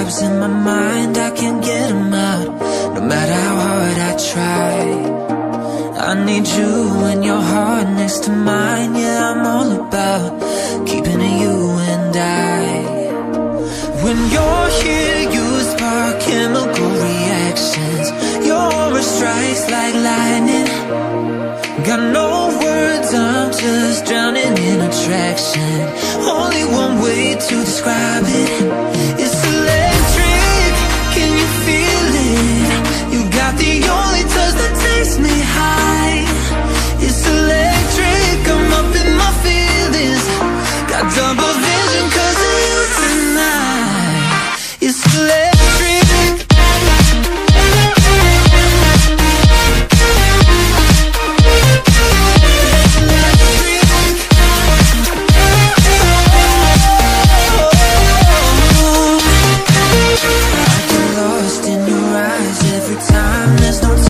vibes in my mind, I can't get them out, no matter how hard I try. I need you and your heart next to mine. Yeah, I'm all about keeping it you and I. When you're here, you spark chemical reactions. Your aura strikes like lightning. Got no words, I'm just drowning in attraction. Only one way to describe it.